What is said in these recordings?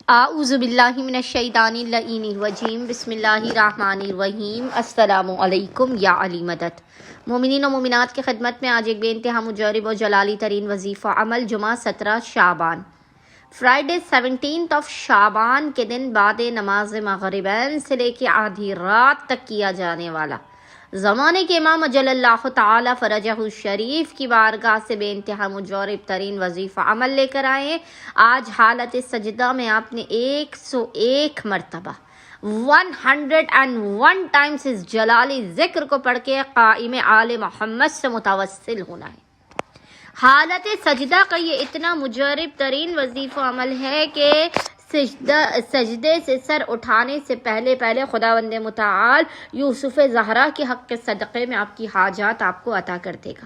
اعوذ باللہ من الشیطان اللعین الرجیم بسم اللہ الرحمن الرحیم السلام علیکم یا علی مدد۔ مومنین و مومنات کی خدمت میں آج ایک بے انتہا مجرب و جلالی ترین وظیفہ عمل جمعہ 17 شعبان فرائیڈے 17 شعبان کے دن بعد نماز مغربین سے لے کے آدھی رات تک کیا جانے والا زمانے کے امام اجل اللہ تعالی فرجہ الشریف کی بارگاہ سے بے انتہا مجرب ترین وظیفہ عمل لے کر آئے ہیں۔ آج حالت سجدہ میں آپ نے 101 مرتبہ 101 ٹائمز اس جلالی ذکر کو پڑھ کے قائم آل محمد سے متوسل ہونا ہے۔ حالت سجدہ کا یہ اتنا مجرب ترین وظیفہ عمل ہے کہ سجدے سے سر اٹھانے سے پہلے خداوند متعال یوسف زہرا کے حق کے صدقے میں آپ کی حاجات آپ کو عطا کر دے گا۔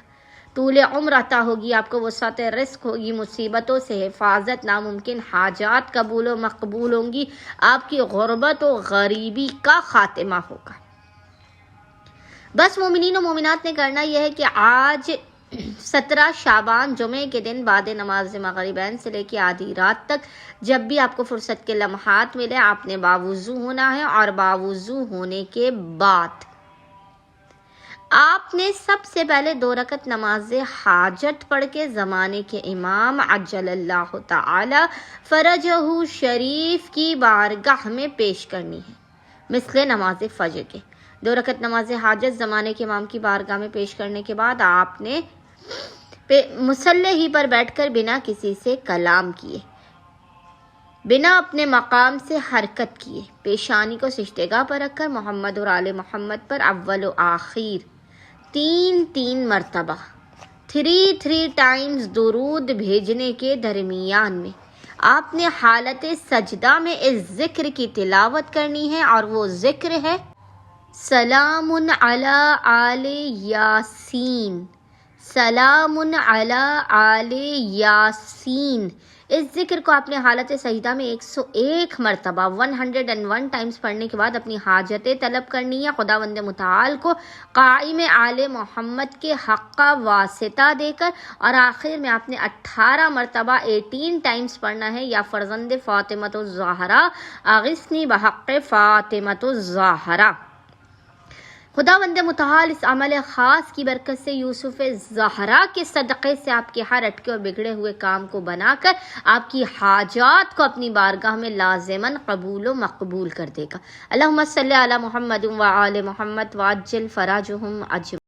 طول عمر عطا ہوگی آپ کو، وسعت رزق ہوگی، مصیبتوں سے حفاظت، ناممکن حاجات قبول و مقبول ہوں گی، آپ کی غربت و غریبی کا خاتمہ ہوگا۔ بس مومنین و مومنات نے کرنا یہ ہے کہ آج 17 شعبان جمعے کے دن بعد نماز مغربین سے لے کے آدھی رات تک جب بھی آپ کو فرصت کے لمحات ملے آپ نے باوضو ہونا ہے، اور باوضو ہونے کے بعد آپ نے سب سے پہلے 2 رکعت نماز حاجت پڑھ کے زمانے کے امام عجل اللہ تعالی فرجہ شریف کی بارگاہ میں پیش کرنی ہے، مثل نماز فجر کے 2 رکعت نماز حاجت زمانے کے امام کی بارگاہ میں پیش کرنے کے بعد آپ نے مصلی ہی پر بیٹھ کر بنا کسی سے کلام کیے، بنا اپنے مقام سے حرکت کیے، پیشانی کو سجدگاہ پر رکھ کر محمد اور آل محمد پر اول و آخر 3 مرتبہ 3 ٹائمز درود بھیجنے کے درمیان میں آپ نے حالت سجدہ میں اس ذکر کی تلاوت کرنی ہے، اور وہ ذکر ہے سلام علی آل یاسین، سلام علی آل یاسین۔ اس ذکر کو آپ نے حالت سجدہ میں 101 مرتبہ 101 ٹائمز پڑھنے کے بعد اپنی حاجتیں طلب کرنی ہے، خداوند متعال کو قائم آل محمد کے حق کا واسطہ دے کر، اور آخر میں آپ نے 18 مرتبہ 18 ٹائمز پڑھنا ہے، یا فرزند فاطمۃ الزہرا اغثنی بحق فاطمۃ الزہرا۔ خداوند متعال اس عمل خاص کی برکت سے یوسف زہرا کے صدقے سے آپ کے ہر اٹکے اور بگڑے ہوئے کام کو بنا کر آپ کی حاجات کو اپنی بارگاہ میں لازماً قبول و مقبول کر دے گا۔ اللہم صلی علی محمد و آل محمد وعجل فراجہم اجمعین۔